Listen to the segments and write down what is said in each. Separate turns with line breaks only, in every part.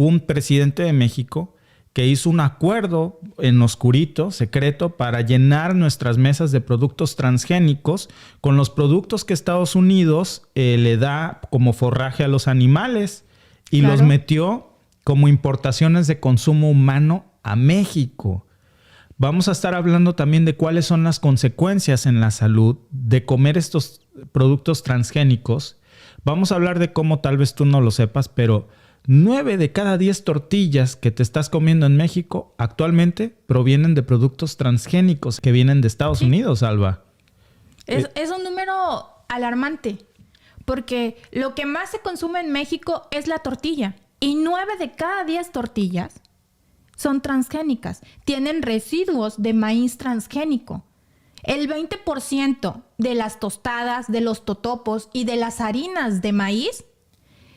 un presidente de México que hizo un acuerdo en oscurito, secreto, para llenar nuestras mesas de productos transgénicos con los productos que Estados Unidos le da como forraje a los animales y los metió como importaciones de consumo humano a México. Vamos a estar hablando también de cuáles son las consecuencias en la salud de comer estos productos transgénicos. Vamos a hablar de cómo, tal vez tú no lo sepas, pero 9 de cada 10 tortillas que te estás comiendo en México actualmente provienen de productos transgénicos que vienen de Estados Unidos, Alba.
Es un número alarmante, porque lo que más se consume en México es la tortilla. Y 9 de cada 10 tortillas son transgénicas. Tienen residuos de maíz transgénico. El 20% de las tostadas, de los totopos y de las harinas de maíz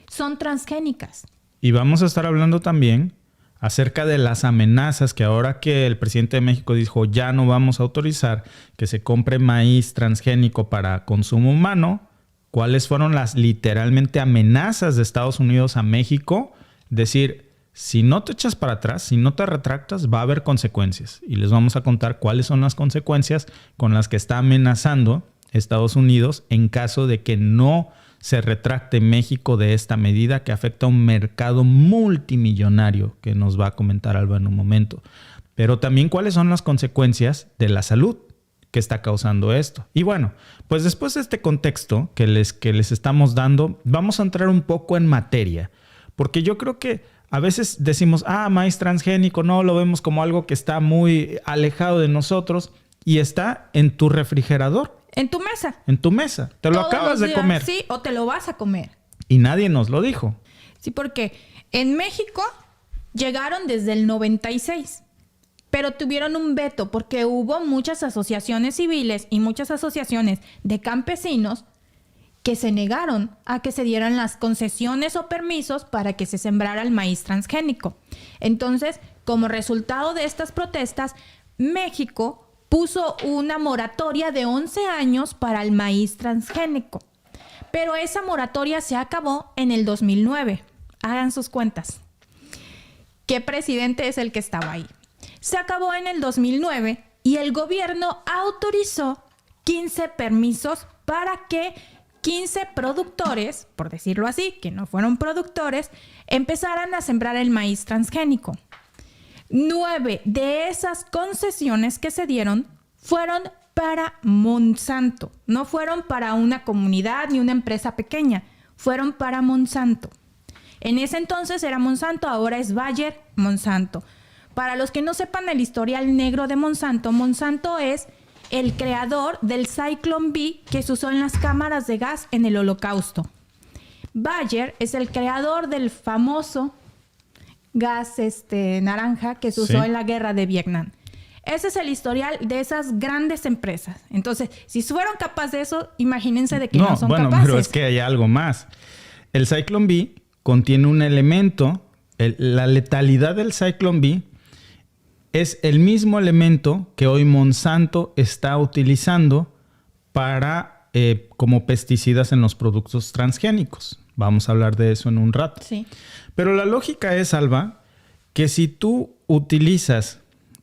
son transgénicas.
Y vamos a estar hablando también acerca de las amenazas que ahora que el presidente de México dijo ya no vamos a autorizar que se compre maíz transgénico para consumo humano, cuáles fueron las literalmente amenazas de Estados Unidos a México. Decir, si no te echas para atrás, si no te retractas, va a haber consecuencias. Y les vamos a contar cuáles son las consecuencias con las que está amenazando Estados Unidos en caso de que no se retracte México de esta medida que afecta a un mercado multimillonario que nos va a comentar Alba en un momento. Pero también cuáles son las consecuencias de la salud que está causando esto. Y bueno, pues después de este contexto que les estamos dando, vamos a entrar un poco en materia. Porque yo creo que a veces decimos, maíz transgénico, no, lo vemos como algo que está muy alejado de nosotros y está en tu refrigerador.
En tu mesa.
En tu mesa. Te lo acabas de comer.
Sí, o te lo vas a comer.
Y nadie nos lo dijo.
Sí, porque en México llegaron desde el 96, pero tuvieron un veto porque hubo muchas asociaciones civiles y muchas asociaciones de campesinos que se negaron a que se dieran las concesiones o permisos para que se sembrara el maíz transgénico. Entonces, como resultado de estas protestas, México puso una moratoria de 11 años para el maíz transgénico. Pero esa moratoria se acabó en el 2009. Hagan sus cuentas. ¿Qué presidente es el que estaba ahí? Se acabó en el 2009 y el gobierno autorizó 15 permisos para que 15 productores, por decirlo así, que no fueron productores, empezaran a sembrar el maíz transgénico. 9 de esas concesiones que se dieron fueron para Monsanto. No fueron para una comunidad ni una empresa pequeña. Fueron para Monsanto. En ese entonces era Monsanto, ahora es Bayer Monsanto. Para los que no sepan el historial negro de Monsanto, Monsanto es el creador del Zyklon B que se usó en las cámaras de gas en el Holocausto. Bayer es el creador del famoso gas naranja que se usó en la guerra de Vietnam. Ese es el historial de esas grandes empresas. Entonces, si fueron capaces de eso, imagínense de que no son capaces.
Pero es que hay algo más. El Zyklon B contiene un elemento, la letalidad del Zyklon B es el mismo elemento que hoy Monsanto está utilizando para como pesticidas en los productos transgénicos. Vamos a hablar de eso en un rato.
Sí.
Pero la lógica es, Alba, que si tú utilizas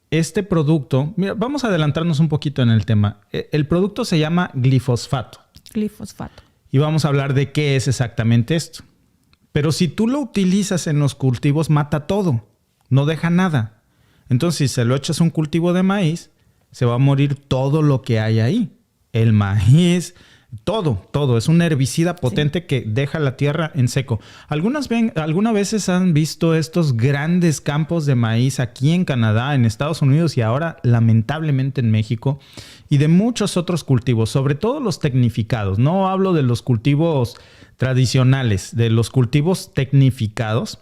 este producto... Mira, vamos a adelantarnos un poquito en el tema. El producto se llama glifosfato.
Glifosfato.
Y vamos a hablar de qué es exactamente esto. Pero si tú lo utilizas en los cultivos, mata todo. No deja nada. Entonces, si se lo echas a un cultivo de maíz, se va a morir todo lo que hay ahí. El maíz, todo. Es un herbicida potente que deja la tierra en seco. ¿Algunas veces han visto estos grandes campos de maíz aquí en Canadá, en Estados Unidos y ahora lamentablemente en México? Y de muchos otros cultivos, sobre todo los tecnificados. No hablo de los cultivos tradicionales, de los cultivos tecnificados.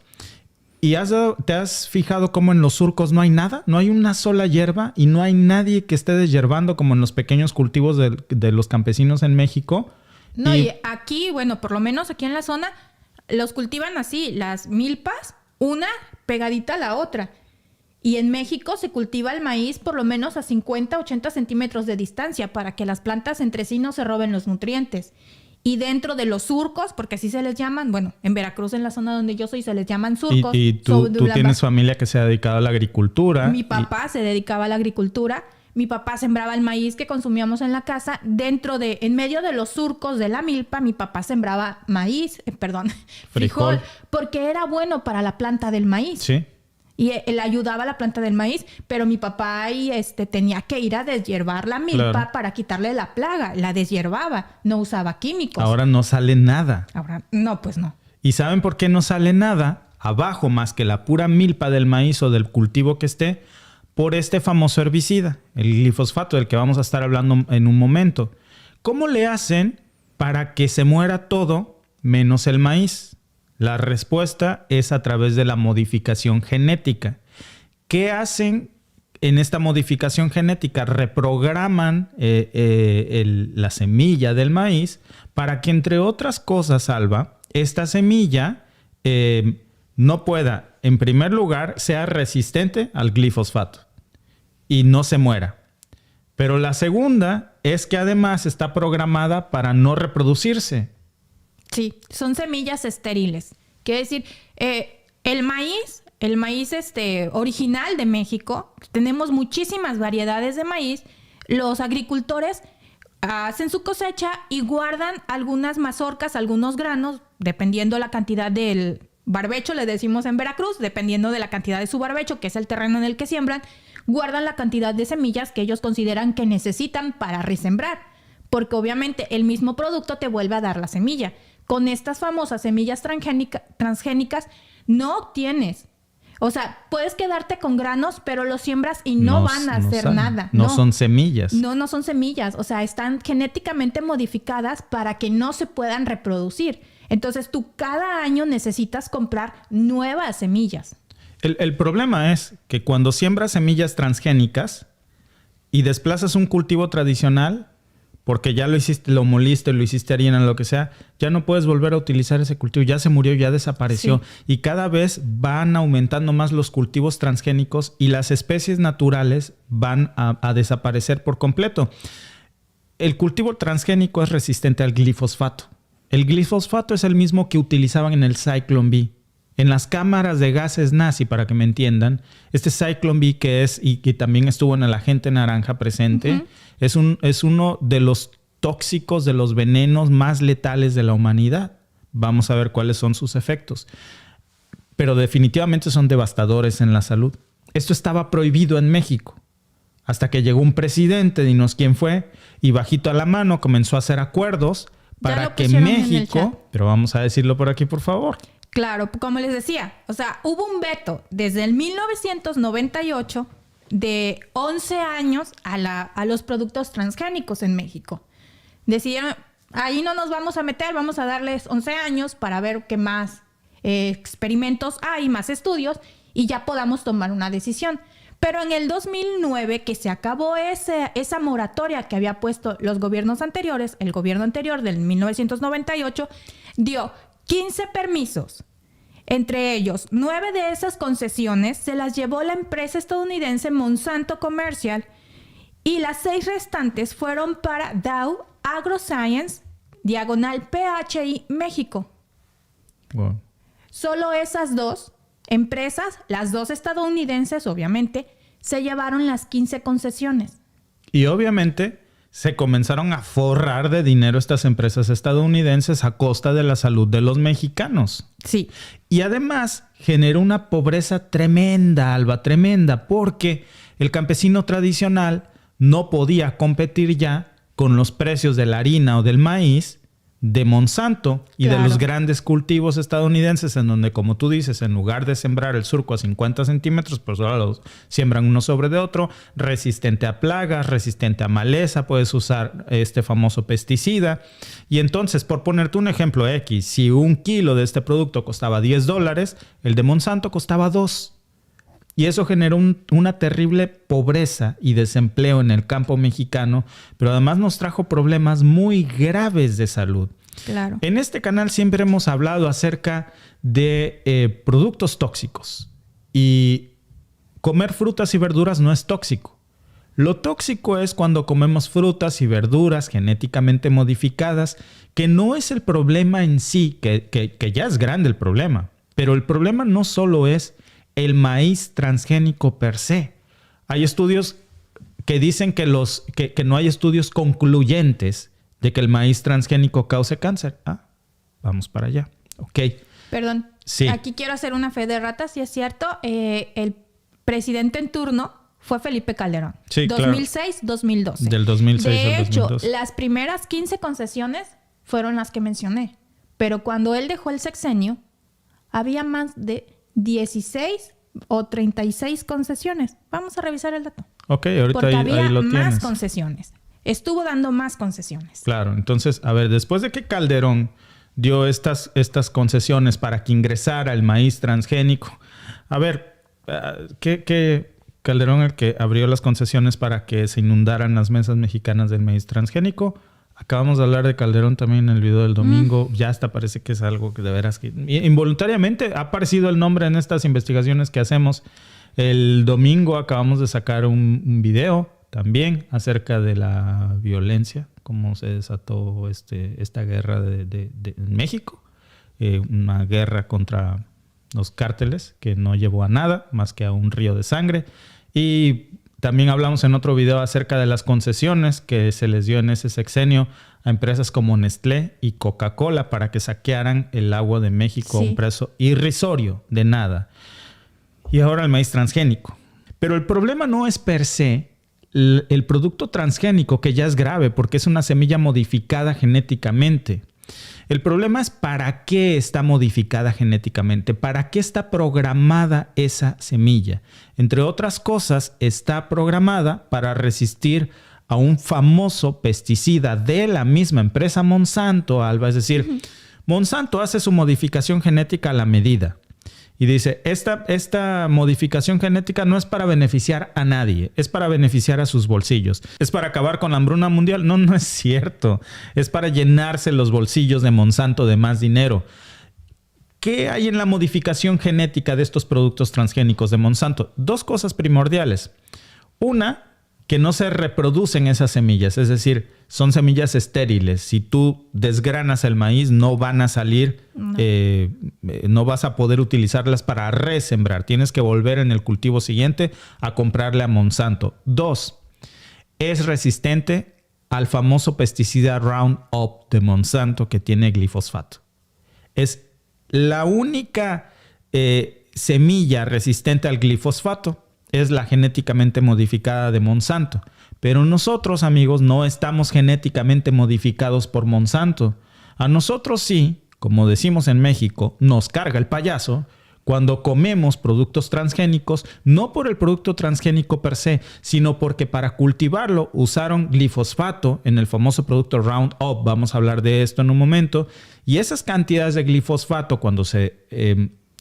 ¿Y te has fijado cómo en los surcos no hay nada? No hay una sola hierba y no hay nadie que esté deshierbando como en los pequeños cultivos de los campesinos en México.
No, y aquí, bueno, por lo menos aquí en la zona, los cultivan así, las milpas, una pegadita a la otra. Y en México se cultiva el maíz por lo menos a 50, 80 centímetros de distancia para que las plantas entre sí no se roben los nutrientes. y dentro de los surcos, porque así se les llaman, bueno, en Veracruz, en la zona donde yo soy, se les llaman surcos.
Y tú tienes familia que se ha dedicado a la agricultura.
Mi papá se dedicaba a la agricultura. Mi papá sembraba el maíz que consumíamos en la casa. En medio de los surcos de la milpa, mi papá sembraba frijol, porque era bueno para la planta del maíz.
Sí.
Y él ayudaba a la planta del maíz, pero mi papá ahí tenía que ir a deshiervar la milpa para quitarle la plaga. La deshiervaba, no usaba químicos.
Ahora no sale nada.
Ahora, no, pues no.
¿Y saben por qué no sale nada abajo más que la pura milpa del maíz o del cultivo que esté? Por este famoso herbicida, el glifosfato, del que vamos a estar hablando en un momento. ¿Cómo le hacen para que se muera todo menos el maíz? La respuesta es a través de la modificación genética. ¿Qué hacen en esta modificación genética? Reprograman la semilla del maíz para que, entre otras cosas, Alba, esta semilla no pueda, en primer lugar, sea resistente al glifosfato y no se muera. Pero la segunda es que además está programada para no reproducirse.
Sí, son semillas estériles. Quiere decir, el maíz original de México, tenemos muchísimas variedades de maíz. Los agricultores hacen su cosecha y guardan algunas mazorcas, algunos granos, dependiendo la cantidad del barbecho, le decimos en Veracruz, dependiendo de la cantidad de su barbecho, que es el terreno en el que siembran, guardan la cantidad de semillas que ellos consideran que necesitan para resembrar. Porque obviamente el mismo producto te vuelve a dar la semilla. Con estas famosas semillas transgénicas no obtienes. O sea, puedes quedarte con granos, pero los siembras y no van a hacer nada.
No son semillas.
No son semillas. O sea, están genéticamente modificadas para que no se puedan reproducir. Entonces, tú cada año necesitas comprar nuevas semillas.
El problema es que cuando siembras semillas transgénicas y desplazas un cultivo tradicional, porque ya lo hiciste, lo moliste, lo hiciste harina, lo que sea, ya no puedes volver a utilizar ese cultivo. Ya se murió, ya desapareció. Sí. Y cada vez van aumentando más los cultivos transgénicos y las especies naturales van a desaparecer por completo. El cultivo transgénico es resistente al glifosfato. El glifosfato es el mismo que utilizaban en el Zyklon B. En las cámaras de gases nazi, para que me entiendan, este Zyklon B que es y que también estuvo en el Agente Naranja presente, es uno de los tóxicos, de los venenos más letales de la humanidad. Vamos a ver cuáles son sus efectos. Pero definitivamente son devastadores en la salud. Esto estaba prohibido en México. Hasta que llegó un presidente, dinos quién fue, y bajito a la mano comenzó a hacer acuerdos para que México... Pero vamos a decirlo por aquí, por favor.
Claro, como les decía, o sea, hubo un veto desde el 1998 de 11 años a los productos transgénicos en México. Decidieron, ahí no nos vamos a meter, vamos a darles 11 años para ver qué más experimentos hay, más estudios, y ya podamos tomar una decisión. Pero en el 2009, que se acabó esa moratoria que había puesto los gobiernos anteriores, el gobierno anterior del 1998, dio 15 permisos. Entre ellos, 9 de esas concesiones se las llevó la empresa estadounidense Monsanto Comercial y las 6 restantes fueron para Dow AgroScience, /PHI México.
Wow.
Solo esas 2 empresas, las 2 estadounidenses, obviamente, se llevaron las 15 concesiones.
Y obviamente se comenzaron a forrar de dinero estas empresas estadounidenses a costa de la salud de los mexicanos.
Sí.
Y además generó una pobreza tremenda, Alba, tremenda, porque el campesino tradicional no podía competir ya con los precios de la harina o del maíz de Monsanto y de los grandes cultivos estadounidenses, en donde, como tú dices, en lugar de sembrar el surco a 50 centímetros, pues ahora los siembran uno sobre de otro, resistente a plagas, resistente a maleza, puedes usar este famoso pesticida. Y entonces, por ponerte un ejemplo X, si un kilo de este producto costaba $10, el de Monsanto costaba $2. Y eso generó una terrible pobreza y desempleo en el campo mexicano, pero además nos trajo problemas muy graves de salud.
Claro.
En este canal siempre hemos hablado acerca de productos tóxicos. Y comer frutas y verduras no es tóxico. Lo tóxico es cuando comemos frutas y verduras genéticamente modificadas, que no es el problema en sí, que ya es grande el problema. Pero el problema no solo es el maíz transgénico per se. Hay estudios que dicen que no hay estudios concluyentes de que el maíz transgénico cause cáncer. Vamos para allá. Ok.
Perdón.
Sí.
Aquí quiero hacer una fe de ratas, si es cierto. El presidente en turno fue Felipe Calderón.
Sí,
2006-2012.
Del 2006
de
al
hecho,
2012.
las primeras 15 concesiones fueron las que mencioné. Pero cuando él dejó el sexenio, había más de 16 o 36 concesiones. Vamos a revisar el dato.
Ok, ahorita
porque había
ahí lo
más
tienes.
concesiones. Estuvo dando más concesiones.
Claro, entonces, a ver, después de que Calderón dio estas concesiones para que ingresara el maíz transgénico, a ver, ¿qué Calderón el que abrió las concesiones para que se inundaran las mesas mexicanas del maíz transgénico? Acabamos de hablar de Calderón también en el video del domingo. Ya hasta parece que es algo que de veras que involuntariamente ha aparecido el nombre en estas investigaciones que hacemos. El domingo acabamos de sacar un video también acerca de la violencia, cómo se desató esta guerra en México. Una guerra contra los cárteles que no llevó a nada más que a un río de sangre. Y también hablamos en otro video acerca de las concesiones que se les dio en ese sexenio a empresas como Nestlé y Coca-Cola para que saquearan el agua de México a un precio irrisorio de nada. Y ahora el maíz transgénico. Pero el problema no es per se el producto transgénico, que ya es grave porque es una semilla modificada genéticamente. El problema es para qué está modificada genéticamente, para qué está programada esa semilla. Entre otras cosas, está programada para resistir a un famoso pesticida de la misma empresa Monsanto, Alba. Es decir, Monsanto hace su modificación genética a la medida. Y dice, esta modificación genética no es para beneficiar a nadie, es para beneficiar a sus bolsillos. ¿Es para acabar con la hambruna mundial? No, no es cierto. Es para llenarse los bolsillos de Monsanto de más dinero. ¿Qué hay en la modificación genética de estos productos transgénicos de Monsanto? Dos cosas primordiales. Una, que no se reproducen esas semillas, es decir, son semillas estériles. Si tú desgranas el maíz, no van a salir, no vas a poder utilizarlas para resembrar. Tienes que volver en el cultivo siguiente a comprarle a Monsanto. Dos, es resistente al famoso pesticida Roundup de Monsanto que tiene glifosfato. Es la única semilla resistente al glifosfato. Es la genéticamente modificada de Monsanto. Pero nosotros, amigos, no estamos genéticamente modificados por Monsanto. A nosotros sí, como decimos en México, nos carga el payaso cuando comemos productos transgénicos, no por el producto transgénico per se, sino porque para cultivarlo usaron glifosfato en el famoso producto Roundup. Vamos a hablar de esto en un momento. Y esas cantidades de glifosfato, cuando se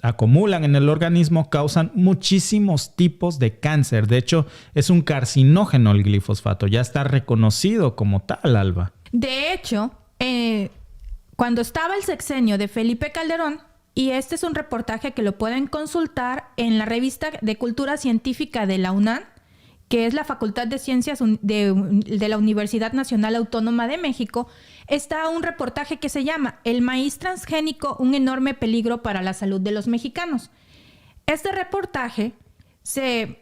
acumulan en el organismo, causan muchísimos tipos de cáncer. De hecho, es un carcinógeno el glifosfato. Ya está reconocido como tal, Alba.
De hecho, cuando estaba el sexenio de Felipe Calderón, y este es un reportaje que lo pueden consultar en la revista de Cultura Científica de la UNAM, que es la Facultad de Ciencias de la Universidad Nacional Autónoma de México, está un reportaje que se llama El maíz transgénico, un enorme peligro para la salud de los mexicanos. Este reportaje se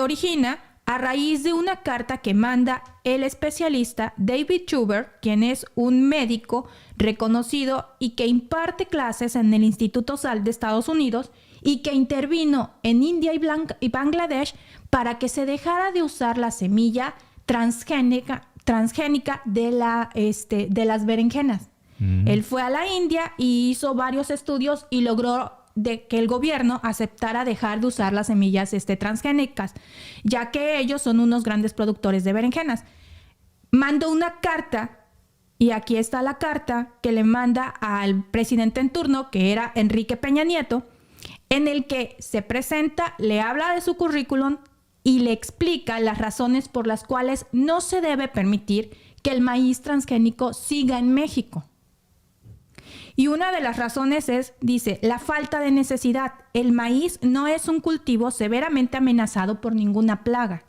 origina a raíz de una carta que manda el especialista David Schubert, quien es un médico reconocido y que imparte clases en el Instituto Salk de Estados Unidos y que intervino en India y Bangladesh para que se dejara de usar la semilla transgénica de las berenjenas. Él fue a la India y hizo varios estudios y logró que el gobierno aceptara dejar de usar las semillas transgénicas, ya que ellos son unos grandes productores de berenjenas. Mandó una carta, y aquí está la carta que le manda al presidente en turno, que era Enrique Peña Nieto, en el que se presenta, le habla de su currículum y le explica las razones por las cuales no se debe permitir que el maíz transgénico siga en México. Y una de las razones es, dice, la falta de necesidad. El maíz no es un cultivo severamente amenazado por ninguna plaga.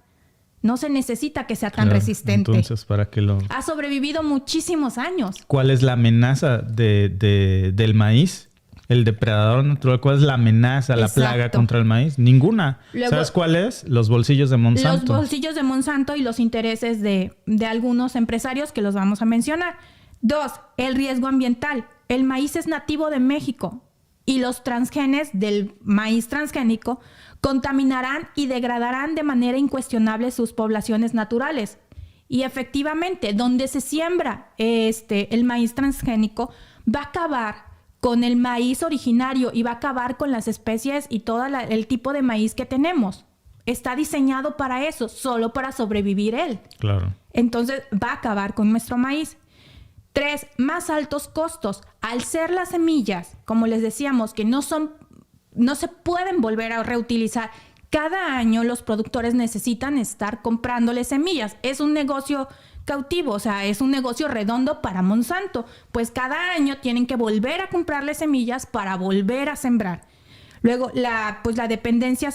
No se necesita que sea tan
Claro,
resistente.
Entonces, ¿para qué lo...?
Ha sobrevivido muchísimos años.
¿Cuál es la amenaza del maíz? El depredador natural. ¿Cuál es la amenaza, la
Exacto.
plaga contra el maíz? Ninguna.
Luego,
¿sabes cuál es? Los bolsillos de Monsanto.
Los bolsillos de Monsanto y los intereses de algunos empresarios que los vamos a mencionar. 2, el riesgo ambiental. El maíz es nativo de México y los transgenes del maíz transgénico contaminarán y degradarán de manera incuestionable sus poblaciones naturales. Y efectivamente, donde se siembra el maíz transgénico, va a acabar con el maíz originario y va a acabar con las especies y todo el tipo de maíz que tenemos. Está diseñado para eso, solo para sobrevivir él.
Claro.
Entonces va a acabar con nuestro maíz. 3, más altos costos. Al ser las semillas, como les decíamos, que no se pueden volver a reutilizar. Cada año los productores necesitan estar comprándole semillas. Es un negocio cautivo, o sea, es un negocio redondo para Monsanto. Pues cada año tienen que volver a comprarle semillas para volver a sembrar. Luego, la dependencia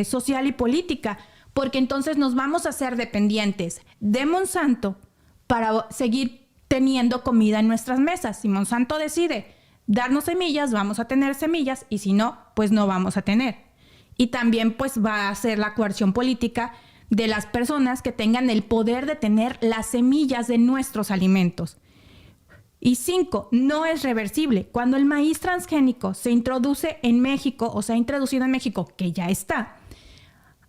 social y política, porque entonces nos vamos a hacer dependientes de Monsanto para seguir teniendo comida en nuestras mesas. Si Monsanto decide darnos semillas, vamos a tener semillas, y si no, pues no vamos a tener. Y también pues va a ser la coerción política de las personas que tengan el poder de tener las semillas de nuestros alimentos. Y 5, no es reversible. Cuando el maíz transgénico se introduce en México o se ha introducido en México, que ya está,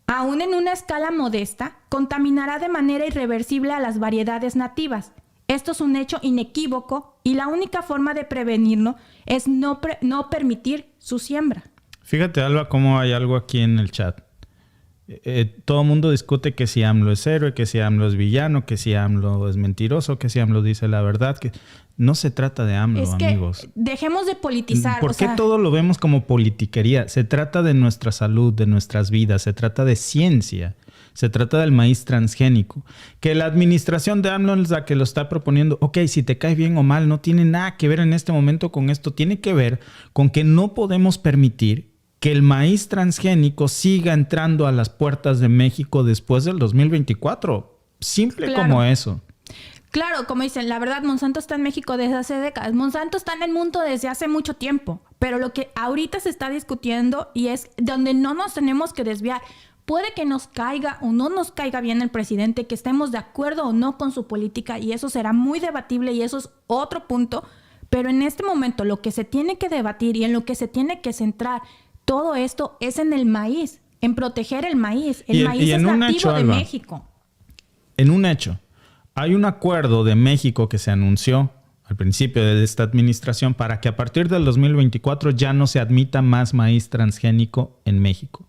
aún en una escala modesta, contaminará de manera irreversible a las variedades nativas. Esto es un hecho inequívoco y la única forma de prevenirlo es no permitir su siembra.
Fíjate, Alba, cómo hay algo aquí en el chat. Todo el mundo discute que si AMLO es héroe, que si AMLO es villano, que si AMLO es mentiroso, que si AMLO dice la verdad. Que no se trata de AMLO, amigos.
Dejemos de politizar.
¿Por qué todo lo vemos como politiquería? Se trata de nuestra salud, de nuestras vidas, se trata de ciencia. Se trata del maíz transgénico. Que la administración de AMLO es la que lo está proponiendo. Ok, si te cae bien o mal, no tiene nada que ver en este momento con esto. Tiene que ver con que no podemos permitir que el maíz transgénico siga entrando a las puertas de México después del 2024. Simple como eso.
Claro, como dicen, la verdad, Monsanto está en México desde hace décadas. Monsanto está en el mundo desde hace mucho tiempo. Pero lo que ahorita se está discutiendo y es donde no nos tenemos que desviar. Puede que nos caiga o no nos caiga bien el presidente, que estemos de acuerdo o no con su política, y eso será muy debatible y eso es otro punto. Pero en este momento lo que se tiene que debatir y en lo que se tiene que centrar todo esto es en el maíz, en proteger el maíz. El maíz es nativo de México.
En un hecho, hay un acuerdo de México que se anunció al principio de esta administración para que a partir del 2024 ya no se admita más maíz transgénico en México.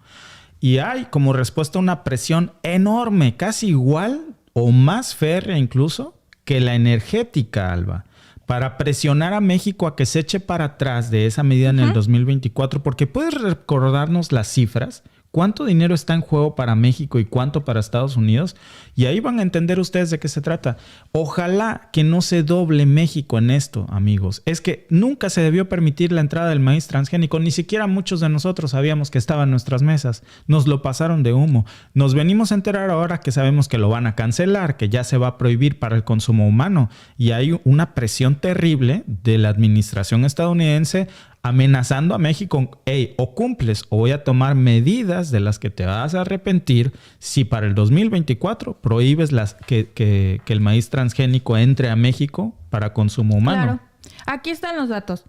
Y hay como respuesta una presión enorme, casi igual o más férrea incluso que la energética, Alba, para presionar a México a que se eche para atrás de esa medida en el 2024. Porque puedes recordarnos las cifras, cuánto dinero está en juego para México y cuánto para Estados Unidos. Y ahí van a entender ustedes de qué se trata. Ojalá que no se doble México en esto, amigos. Es que nunca se debió permitir la entrada del maíz transgénico. Ni siquiera muchos de nosotros sabíamos que estaba en nuestras mesas. Nos lo pasaron de humo. Nos venimos a enterar ahora que sabemos que lo van a cancelar, que ya se va a prohibir para el consumo humano. Y hay una presión terrible de la administración estadounidense amenazando a México. Hey, o cumples o voy a tomar medidas de las que te vas a arrepentir si para el 2024 prohíbes que el maíz transgénico entre a México para consumo humano.
Claro. Aquí están los datos.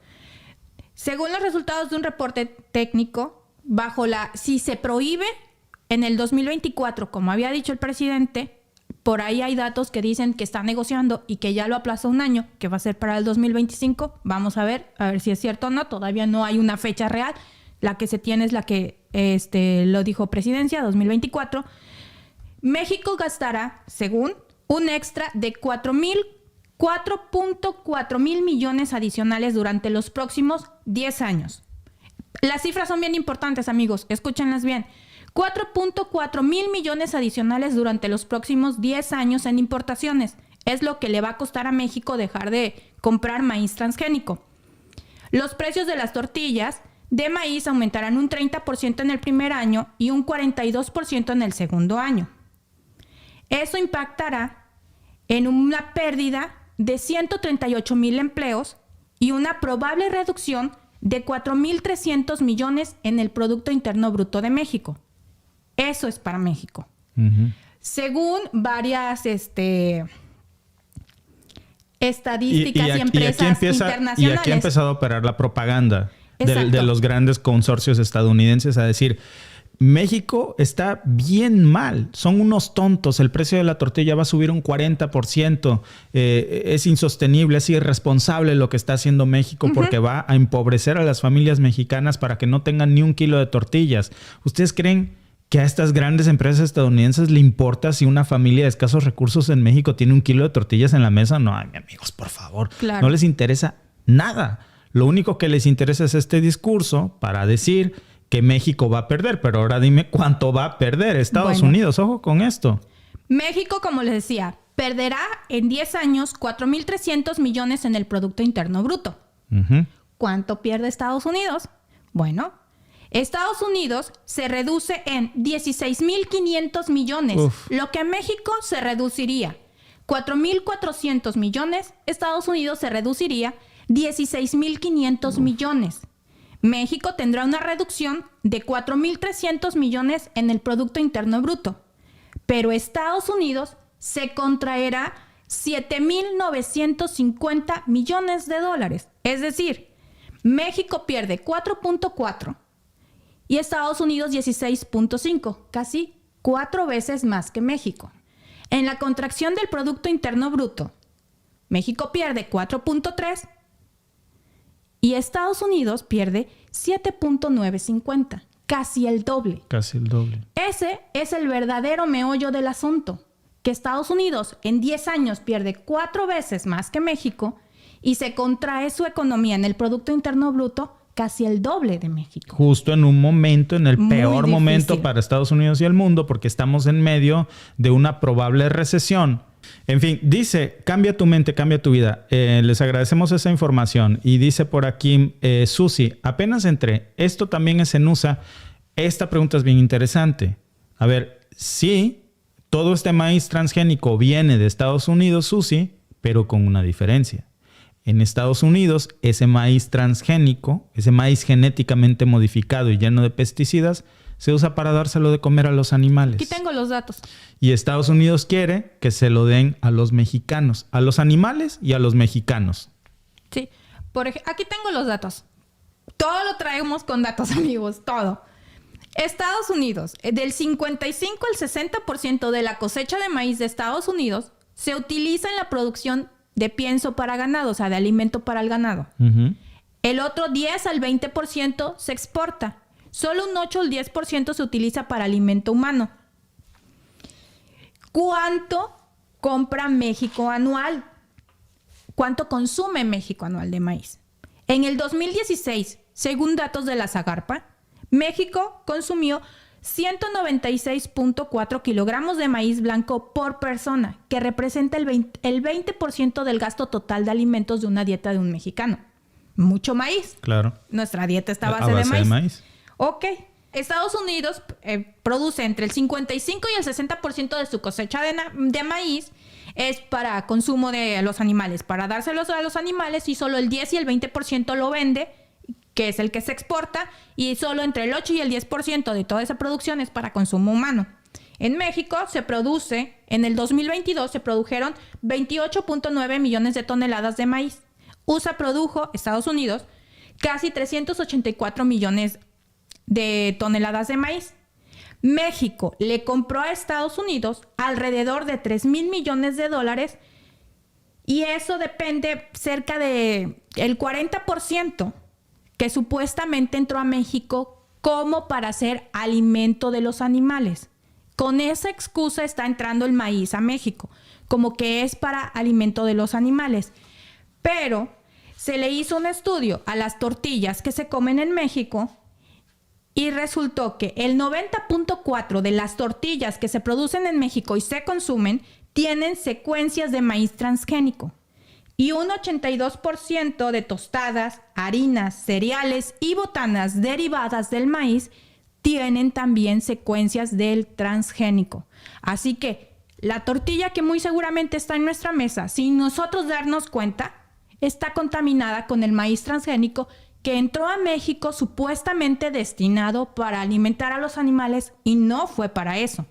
Según los resultados de un reporte técnico, si se prohíbe en el 2024, como había dicho el presidente, por ahí hay datos que dicen que está negociando y que ya lo aplazó un año, que va a ser para el 2025. Vamos a ver si es cierto o no. Todavía no hay una fecha real. La que se tiene es la que lo dijo Presidencia, 2024. México gastará, según, un extra de 4.4 mil millones adicionales durante los próximos 10 años. Las cifras son bien importantes, amigos. Escúchenlas bien. 4.4 mil millones adicionales durante los próximos 10 años en importaciones. Es lo que le va a costar a México dejar de comprar maíz transgénico. Los precios de las tortillas de maíz aumentarán un 30% en el primer año y un 42% en el segundo año. Eso impactará en una pérdida de 138,000 empleos y una probable reducción de 4,300 millones en el Producto Interno Bruto de México. Eso es para México.
Uh-huh.
Según varias estadísticas y empresas internacionales.
Y aquí ha empezado a operar la propaganda de los grandes consorcios estadounidenses a decir, México está bien mal, son unos tontos, el precio de la tortilla va a subir un 40%, es insostenible, es irresponsable lo que está haciendo México porque va a empobrecer a las familias mexicanas para que no tengan ni un kilo de tortillas. ¿Ustedes creen que a estas grandes empresas estadounidenses le importa si una familia de escasos recursos en México tiene un kilo de tortillas en la mesa? No, ay, amigos, por favor, claro. No les interesa nada. Lo único que les interesa es este discurso para decir que México va a perder. Pero ahora dime cuánto va a perder Estados Unidos. Ojo con esto.
México, como les decía, perderá en 10 años 4,300 millones en el Producto Interno Bruto. Uh-huh. ¿Cuánto pierde Estados Unidos? Bueno, Estados Unidos se reduce en 16,500 millones. Lo que México se reduciría 4,400 millones. Estados Unidos se reduciría 16,500 millones. México tendrá una reducción de 4,300 millones en el Producto Interno Bruto. Pero Estados Unidos se contraerá 7,950 millones de dólares. Es decir, México pierde 4.4 y Estados Unidos 16.5, casi 4 veces más que México. En la contracción del Producto Interno Bruto, México pierde 4.3 y Estados Unidos pierde 7.950, casi el doble.
Casi el doble.
Ese es el verdadero meollo del asunto, que Estados Unidos en 10 años pierde 4 veces más que México y se contrae su economía en el Producto Interno Bruto casi el doble de México.
Justo en un momento, en el peor momento para Estados Unidos y el mundo, porque estamos en medio de una probable recesión. En fin, dice, cambia tu mente, cambia tu vida. Les agradecemos esa información. Y dice por aquí, Susi, apenas entré. Esto también es en USA. Esta pregunta es bien interesante. A ver, sí, todo este maíz transgénico viene de Estados Unidos, Susi, pero con una diferencia. En Estados Unidos, ese maíz transgénico, ese maíz genéticamente modificado y lleno de pesticidas, se usa para dárselo de comer a los animales.
Aquí tengo los datos.
Y Estados Unidos quiere que se lo den a los mexicanos, a los animales y a los mexicanos.
Sí. Aquí tengo los datos. Todo lo traemos con datos, amigos. Todo. Estados Unidos, del 55 al 60% de la cosecha de maíz de Estados Unidos se utiliza en la producción de pienso para ganado, o sea, de alimento para el ganado. Uh-huh. El otro 10 al 20% se exporta. Solo un 8 al 10% se utiliza para alimento humano. ¿Cuánto compra México anual? ¿Cuánto consume México anual de maíz? En el 2016, según datos de la Zagarpa, México consumió 196.4 kilogramos de maíz blanco por persona, que representa el 20% del gasto total de alimentos de una dieta de un mexicano. Mucho maíz.
Claro.
Nuestra dieta está a base de maíz. Ok. Estados Unidos produce entre el 55 y el 60% de su cosecha de maíz es para consumo de los animales, para dárselos a los animales, y solo el 10 y el 20% lo vende, que es el que se exporta, y solo entre el 8 y el 10% de toda esa producción es para consumo humano. En México en el 2022 se produjeron 28.9 millones de toneladas de maíz. Estados Unidos, casi 384 millones de toneladas de maíz. México le compró a Estados Unidos alrededor de 3,000 millones de dólares, y eso depende cerca de el 40% que supuestamente entró a México como para hacer alimento de los animales. Con esa excusa está entrando el maíz a México, como que es para alimento de los animales. Pero se le hizo un estudio a las tortillas que se comen en México y resultó que el 90.4% de las tortillas que se producen en México y se consumen tienen secuencias de maíz transgénico. Y un 82% de tostadas, harinas, cereales y botanas derivadas del maíz tienen también secuencias del transgénico. Así que La tortilla que muy seguramente está en nuestra mesa, sin nosotros darnos cuenta, está contaminada con el maíz transgénico que entró a México supuestamente destinado para alimentar a los animales y no fue para eso.